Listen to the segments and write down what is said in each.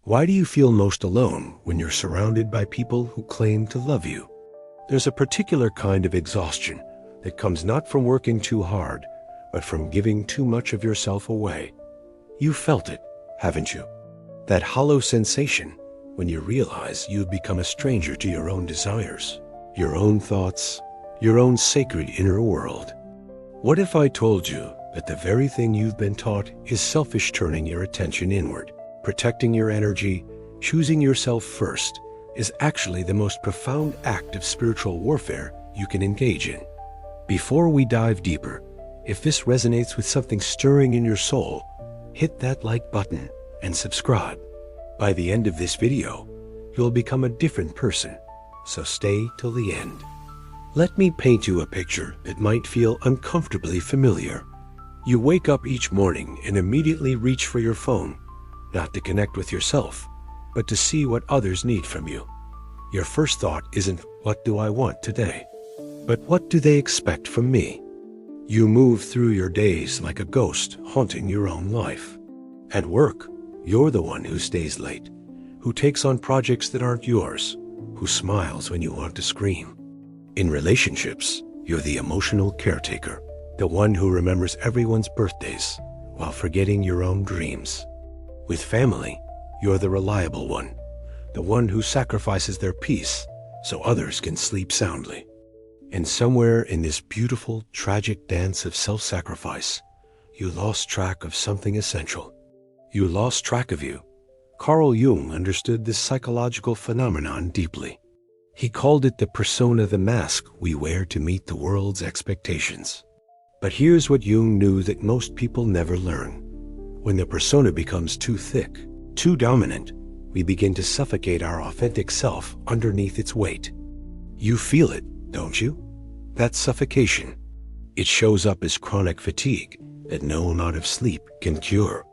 Why do you feel most alone when you're surrounded by people who claim to love you? There's a particular kind of exhaustion that comes not from working too hard, but from giving too much of yourself away. You've felt it, haven't you? That hollow sensation when you realize you've become a stranger to your own desires, your own thoughts, your own sacred inner world. What if I told you that the very thing you've been taught is selfish, turning your attention inward, protecting your energy, choosing yourself first, is actually the most profound act of spiritual warfare you can engage in? Before we dive deeper, if this resonates with something stirring in your soul, hit that like button and subscribe. By the end of this video, you'll become a different person, so stay till the end. Let me paint you a picture that might feel uncomfortably familiar. You wake up each morning and immediately reach for your phone, not to connect with yourself, but to see what others need from you. Your first thought isn't, "What do I want today?" but "What do they expect from me?" You move through your days like a ghost haunting your own life. At work, you're the one who stays late, who takes on projects that aren't yours, who smiles when you want to scream. In relationships, you're the emotional caretaker, the one who remembers everyone's birthdays while forgetting your own dreams. With family, you're the reliable one, the one who sacrifices their peace so others can sleep soundly. And somewhere in this beautiful, tragic dance of self-sacrifice, you lost track of something essential. You lost track of you. Carl Jung understood this psychological phenomenon deeply. He called it the persona, the mask we wear to meet the world's expectations. But here's what Jung knew that most people never learn. When the persona becomes too thick, too dominant, we begin to suffocate our authentic self underneath its weight. You feel it, don't you? That suffocation. It shows up as chronic fatigue that no amount of sleep can cure.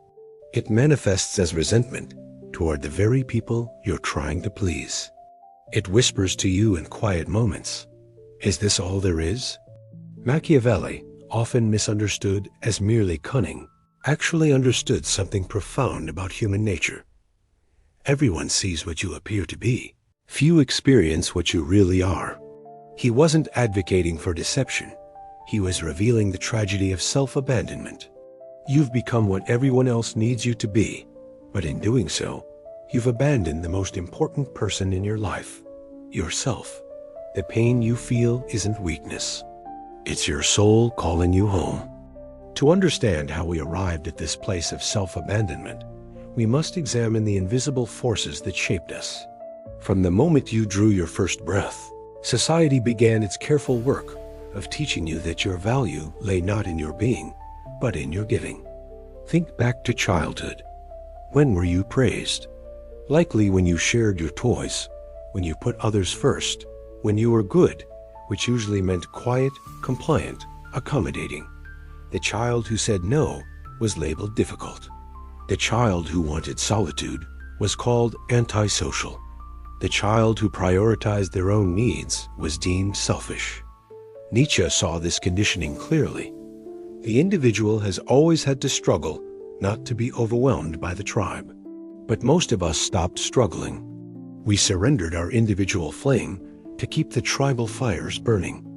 It manifests as resentment toward the very people you're trying to please. It whispers to you in quiet moments, "Is this all there is?" Machiavelli, often misunderstood as merely cunning, actually understood something profound about human nature. Everyone sees what you appear to be. Few experience what you really are. He wasn't advocating for deception. He was revealing the tragedy of self-abandonment. You've become what everyone else needs you to be, but in doing so, you've abandoned the most important person in your life, yourself. The pain you feel isn't weakness. It's your soul calling you home. To understand how we arrived at this place of self-abandonment, we must examine the invisible forces that shaped us. From the moment you drew your first breath, society began its careful work of teaching you that your value lay not in your being, but in your giving. Think back to childhood. When were you praised? Likely when you shared your toys, when you put others first, when you were good, which usually meant quiet, compliant, accommodating. The child who said no was labeled difficult. The child who wanted solitude was called antisocial. The child who prioritized their own needs was deemed selfish. Nietzsche saw this conditioning clearly. The individual has always had to struggle not to be overwhelmed by the tribe. But most of us stopped struggling. We surrendered our individual flame to keep the tribal fires burning.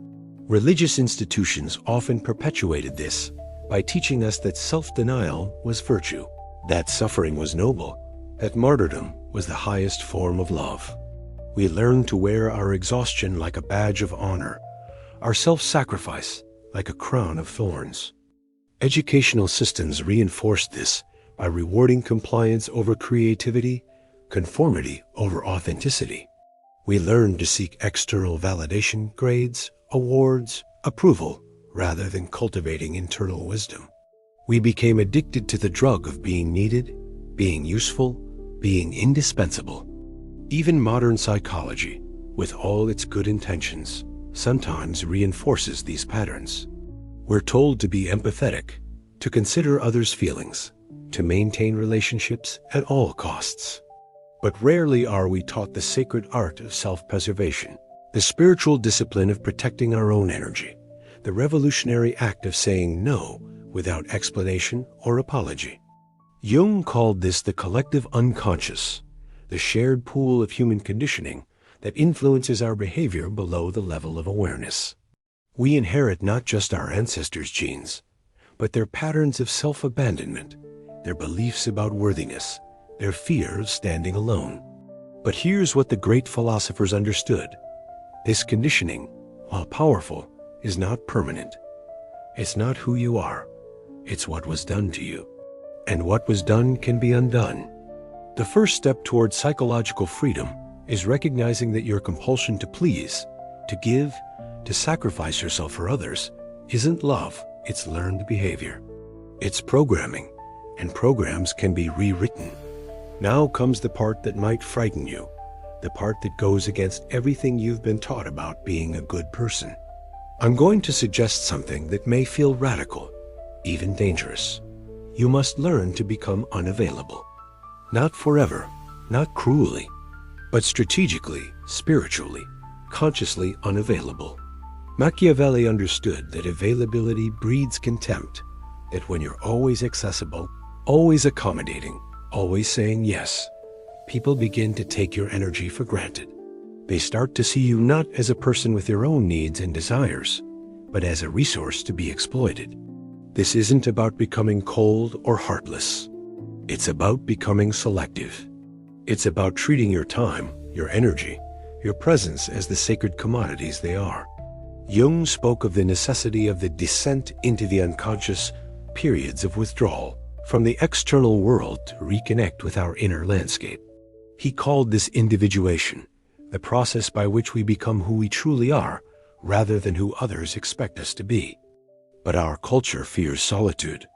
Religious institutions often perpetuated this by teaching us that self-denial was virtue, that suffering was noble, that martyrdom was the highest form of love. We learned to wear our exhaustion like a badge of honor, our self-sacrifice like a crown of thorns. Educational systems reinforced this by rewarding compliance over creativity, conformity over authenticity. We learned to seek external validation, grades, awards, approval, rather than cultivating internal wisdom. We became addicted to the drug of being needed, being useful, being indispensable. Even modern psychology, with all its good intentions, sometimes reinforces these patterns. We're told to be empathetic, to consider others' feelings, to maintain relationships at all costs. But rarely are we taught the sacred art of self-preservation, the spiritual discipline of protecting our own energy, the revolutionary act of saying no without explanation or apology. Jung called this the collective unconscious, the shared pool of human conditioning that influences our behavior below the level of awareness. We inherit not just our ancestors' genes, but their patterns of self-abandonment, their beliefs about worthiness, their fear of standing alone. But here's what the great philosophers understood. This conditioning, while powerful, is not permanent. It's not who you are. It's what was done to you. And what was done can be undone. The first step toward psychological freedom is recognizing that your compulsion to please, to give, to sacrifice yourself for others, isn't love, it's learned behavior. It's programming, and programs can be rewritten. Now comes the part that might frighten you, the part that goes against everything you've been taught about being a good person. I'm going to suggest something that may feel radical, even dangerous. You must learn to become unavailable. Not forever, not cruelly, but strategically, spiritually, consciously unavailable. Machiavelli understood that availability breeds contempt, that when you're always accessible, always accommodating, always saying yes, people begin to take your energy for granted. They start to see you not as a person with their own needs and desires, but as a resource to be exploited. This isn't about becoming cold or heartless. It's about becoming selective. It's about treating your time, your energy, your presence as the sacred commodities they are. Jung spoke of the necessity of the descent into the unconscious, periods of withdrawal from the external world to reconnect with our inner landscape. He called this individuation, the process by which we become who we truly are, rather than who others expect us to be. But our culture fears solitude.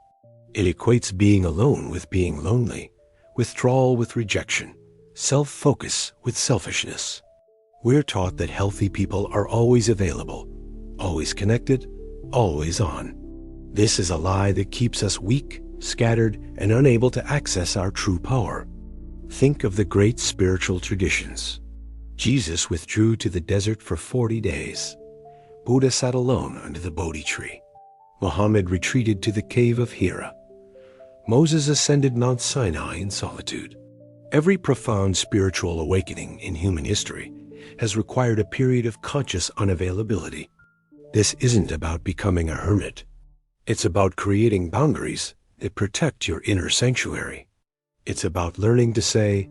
It equates being alone with being lonely, withdrawal with rejection, self-focus with selfishness. We're taught that healthy people are always available, always connected, always on. This is a lie that keeps us weak, scattered, and unable to access our true power. Think of the great spiritual traditions. Jesus withdrew to the desert for 40 days. Buddha sat alone under the Bodhi tree. Muhammad retreated to the cave of Hira. Moses ascended Mount Sinai in solitude. Every profound spiritual awakening in human history has required a period of conscious unavailability. This isn't about becoming a hermit. It's about creating boundaries that protect your inner sanctuary. It's about learning to say,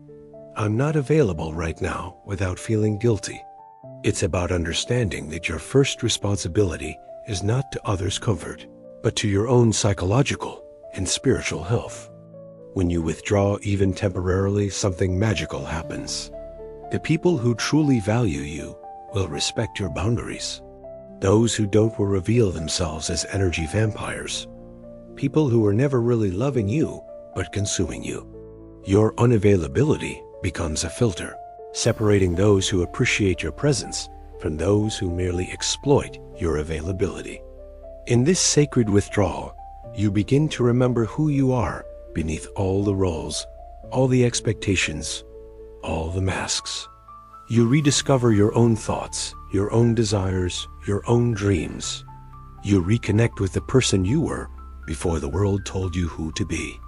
I'm not available right now without feeling guilty. It's about understanding that your first responsibility is not to others' comfort, but to your own psychological and spiritual health. When you withdraw even temporarily, something magical happens. The people who truly value you will respect your boundaries. Those who don't will reveal themselves as energy vampires. People who are never really loving you, but consuming you. Your unavailability becomes a filter, separating those who appreciate your presence from those who merely exploit your availability. In this sacred withdrawal, you begin to remember who you are beneath all the roles, all the expectations, all the masks. You rediscover your own thoughts, your own desires, your own dreams. You reconnect with the person you were before the world told you who to be.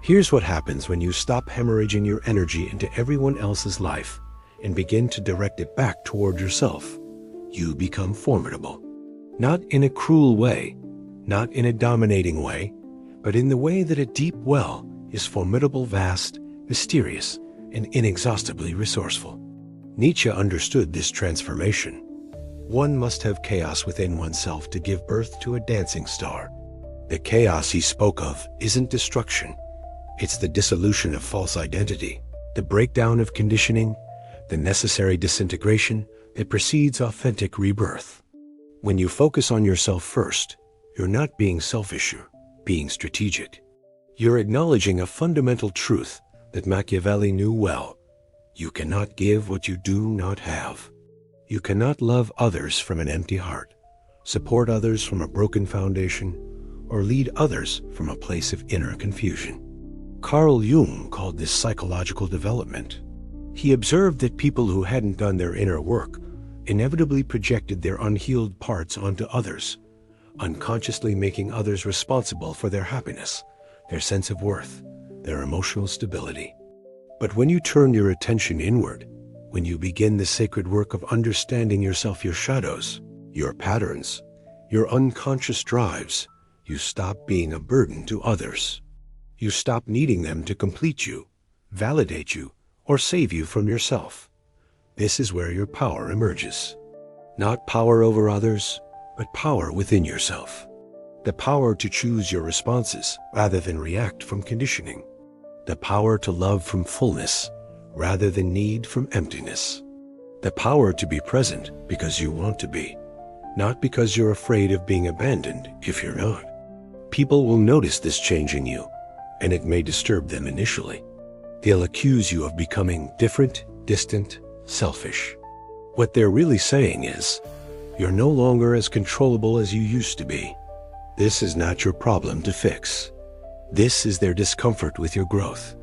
Here's what happens when you stop hemorrhaging your energy into everyone else's life and begin to direct it back toward yourself. You become formidable. Not in a cruel way, not in a dominating way, but in the way that a deep well is formidable, vast, mysterious, and inexhaustibly resourceful. Nietzsche understood this transformation. One must have chaos within oneself to give birth to a dancing star. The chaos he spoke of isn't destruction. It's the dissolution of false identity, the breakdown of conditioning, the necessary disintegration that precedes authentic rebirth. When you focus on yourself first, you're not being selfish, you're being strategic. You're acknowledging a fundamental truth that Machiavelli knew well. You cannot give what you do not have. You cannot love others from an empty heart, support others from a broken foundation, or lead others from a place of inner confusion. Carl Jung called this psychological development. He observed that people who hadn't done their inner work inevitably projected their unhealed parts onto others, unconsciously making others responsible for their happiness, their sense of worth, their emotional stability. But when you turn your attention inward, when you begin the sacred work of understanding yourself, your shadows, your patterns, your unconscious drives, you stop being a burden to others. You stop needing them to complete you, validate you, or save you from yourself. This is where your power emerges. Not power over others, but power within yourself. The power to choose your responses rather than react from conditioning. The power to love from fullness rather than need from emptiness. The power to be present because you want to be, not because you're afraid of being abandoned if you're not. People will notice this change in you, and it may disturb them initially. They'll accuse you of becoming different, distant, selfish. What they're really saying is, you're no longer as controllable as you used to be. This is not your problem to fix. This is their discomfort with your growth,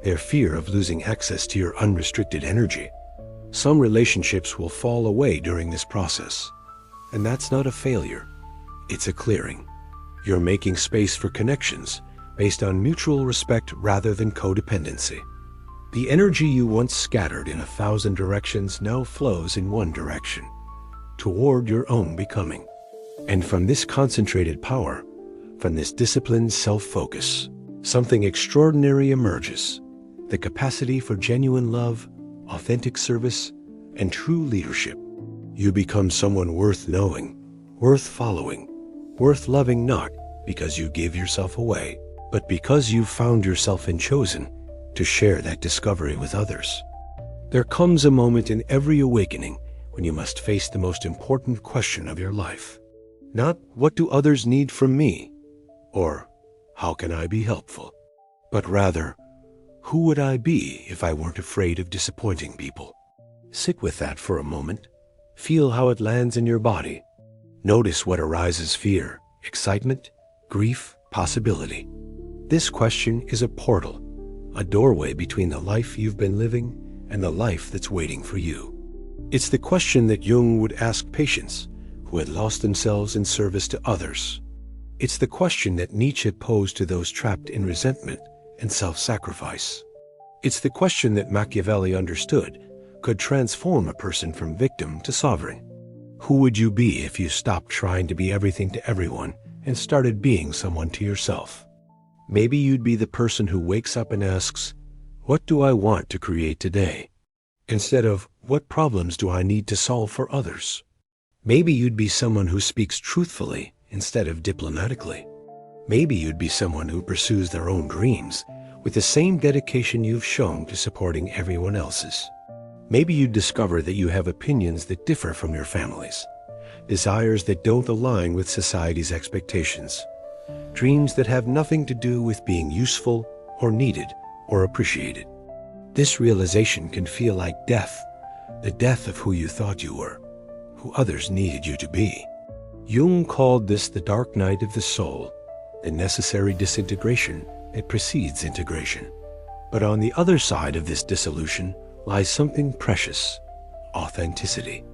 their fear of losing access to your unrestricted energy. Some relationships will fall away during this process, and that's not a failure. It's a clearing. You're making space for connections based on mutual respect rather than codependency. The energy you once scattered in 1,000 directions now flows in one direction, toward your own becoming. And from this concentrated power, from this disciplined self-focus, something extraordinary emerges: the capacity for genuine love, authentic service, and true leadership. You become someone worth knowing, worth following, worth loving, not because you give yourself away, but because you've found yourself and chosen to share that discovery with others. There comes a moment in every awakening when you must face the most important question of your life. Not, what do others need from me? Or, how can I be helpful? But rather, who would I be if I weren't afraid of disappointing people? Sit with that for a moment. Feel how it lands in your body. Notice what arises: fear, excitement, grief, possibility. This question is a portal, a doorway between the life you've been living and the life that's waiting for you. It's the question that Jung would ask patients who had lost themselves in service to others. It's the question that Nietzsche posed to those trapped in resentment and self-sacrifice. It's the question that Machiavelli understood could transform a person from victim to sovereign. Who would you be if you stopped trying to be everything to everyone and started being someone to yourself? Maybe you'd be the person who wakes up and asks, what do I want to create today? Instead of, what problems do I need to solve for others? Maybe you'd be someone who speaks truthfully instead of diplomatically. Maybe you'd be someone who pursues their own dreams with the same dedication you've shown to supporting everyone else's. Maybe you'd discover that you have opinions that differ from your family's, desires that don't align with society's expectations, dreams that have nothing to do with being useful or needed or appreciated. This realization can feel like death, the death of who you thought you were, who others needed you to be. Jung called this the dark night of the soul, the necessary disintegration that precedes integration. But on the other side of this dissolution lies something precious: authenticity,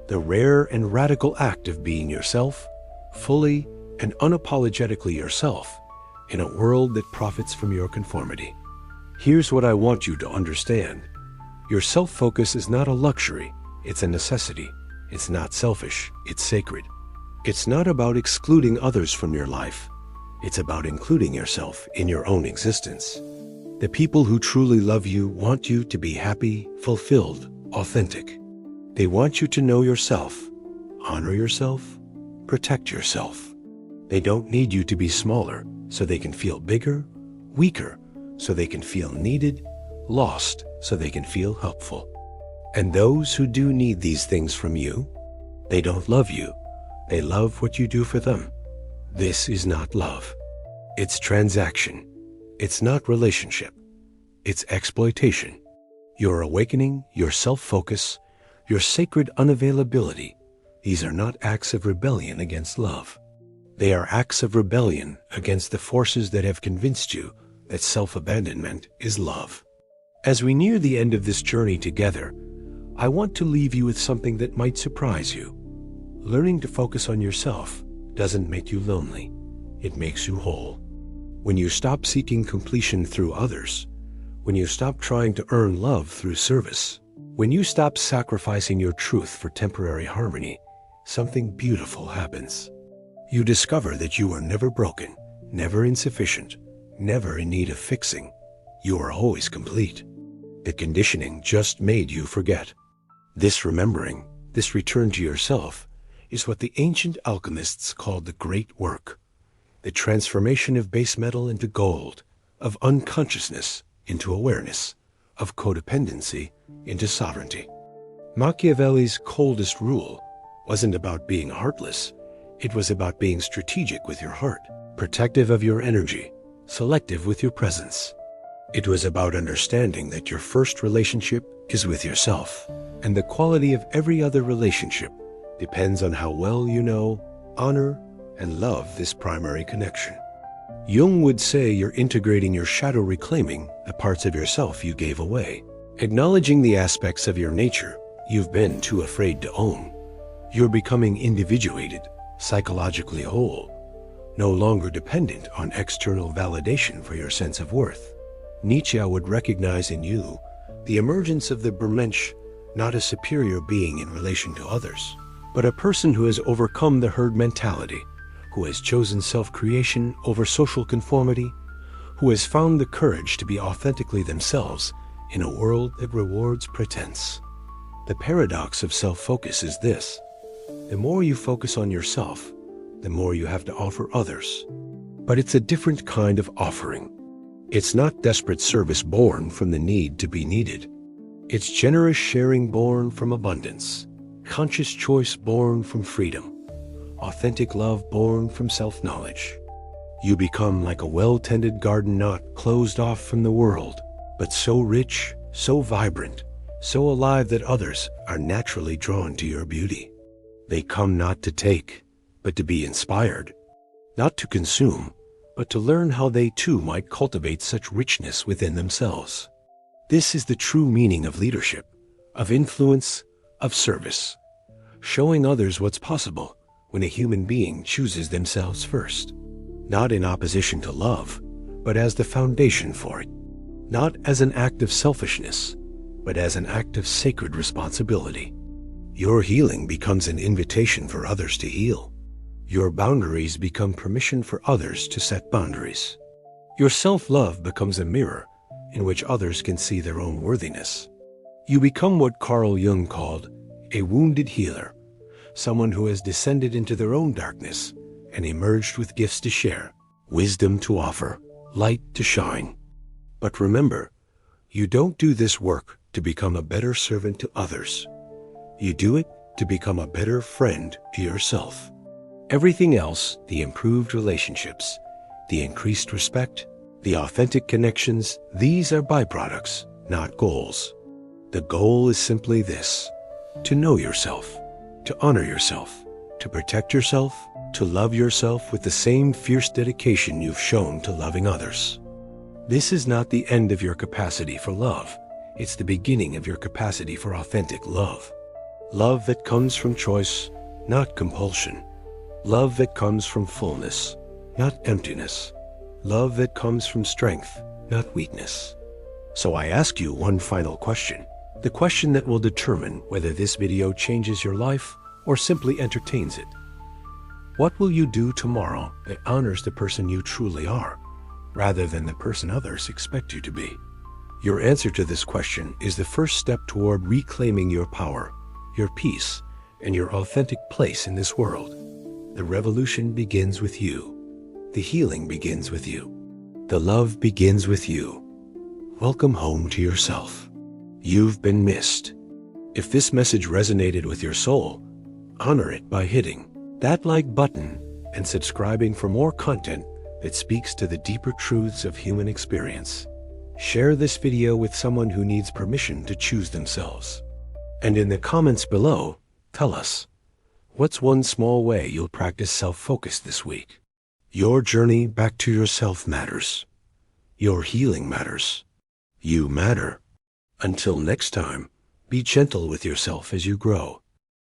the rare and radical act of being yourself, fully and unapologetically yourself, in a world that profits from your conformity. Here's what I want you to understand. Your self-focus is not a luxury, it's a necessity. It's not selfish, it's sacred. It's not about excluding others from your life. It's about including yourself in your own existence. The people who truly love you want you to be happy, fulfilled, authentic. They want you to know yourself, honor yourself, protect yourself. They don't need you to be smaller so they can feel bigger, weaker so they can feel needed, lost so they can feel helpful. And those who do need these things from you, they don't love you. They love what you do for them. This is not love. It's transaction. It's not relationship. It's exploitation. Your awakening, your self-focus, your sacred unavailability, these are not acts of rebellion against love. They are acts of rebellion against the forces that have convinced you that self-abandonment is love. As we near the end of this journey together, I want to leave you with something that might surprise you. Learning to focus on yourself doesn't make you lonely. It makes you whole. when you stop seeking completion through others, when you stop trying to earn love through service, when you stop sacrificing your truth for temporary harmony, something beautiful happens. You discover that you are never broken, never insufficient, never in need of fixing. You are always complete. The conditioning just made you forget. This remembering, this return to yourself, is what the ancient alchemists called the great work. The transformation of base metal into gold, of unconsciousness into awareness, of codependency into sovereignty. Machiavelli's coldest rule wasn't about being heartless. It was about being strategic with your heart, protective of your energy, selective with your presence. It was about understanding that your first relationship is with yourself, and the quality of every other relationship depends on how well you know, honor, and love this primary connection. Jung would say you're integrating your shadow, reclaiming the parts of yourself you gave away, acknowledging the aspects of your nature you've been too afraid to own. You're becoming individuated, psychologically whole, no longer dependent on external validation for your sense of worth. Nietzsche would recognize in you the emergence of the Bermensch, not a superior being in relation to others, but a person who has overcome the herd mentality, who has chosen self-creation over social conformity, who has found the courage to be authentically themselves in a world that rewards pretense. The paradox of self-focus is this: the more you focus on yourself, the more you have to offer others. But it's a different kind of offering. It's not desperate service born from the need to be needed. It's generous sharing born from abundance, conscious choice born from freedom, authentic love born from self-knowledge. You become like a well-tended garden, not closed off from the world, but so rich, so vibrant, so alive that others are naturally drawn to your beauty. They come not to take, but to be inspired, not to consume, but to learn how they too might cultivate such richness within themselves. This is the true meaning of leadership, of influence, of service, showing others what's possible when a human being chooses themselves first, not in opposition to love, but as the foundation for it, not as an act of selfishness, but as an act of sacred responsibility. Your healing becomes an invitation for others to heal. Your boundaries become permission for others to set boundaries. Your self-love becomes a mirror in which others can see their own worthiness. You become what Carl Jung called a wounded healer, someone who has descended into their own darkness and emerged with gifts to share, wisdom to offer, light to shine. But remember, you don't do this work to become a better servant to others. You do it to become a better friend to yourself. Everything else, the improved relationships, the increased respect, the authentic connections, these are byproducts, not goals. The goal is simply this: to know yourself, to honor yourself, to protect yourself, to love yourself with the same fierce dedication you've shown to loving others. This is not the end of your capacity for love. It's the beginning of your capacity for authentic love. Love that comes from choice, not compulsion. Love that comes from fullness, not emptiness. Love that comes from strength, not weakness. So I ask you one final question, the question that will determine whether this video changes your life or simply entertains it. What will you do tomorrow that honors the person you truly are, rather than the person others expect you to be? Your answer to this question is the first step toward reclaiming your power, your peace, and your authentic place in this world. The revolution begins with you. The healing begins with you. The love begins with you. Welcome home to yourself. You've been missed. If this message resonated with your soul, honor it by hitting that like button and subscribing for more content that speaks to the deeper truths of human experience. Share this video with someone who needs permission to choose themselves. And in the comments below, tell us, what's one small way you'll practice self-focus this week? Your journey back to yourself matters. Your healing matters. You matter. Until next time, be gentle with yourself as you grow.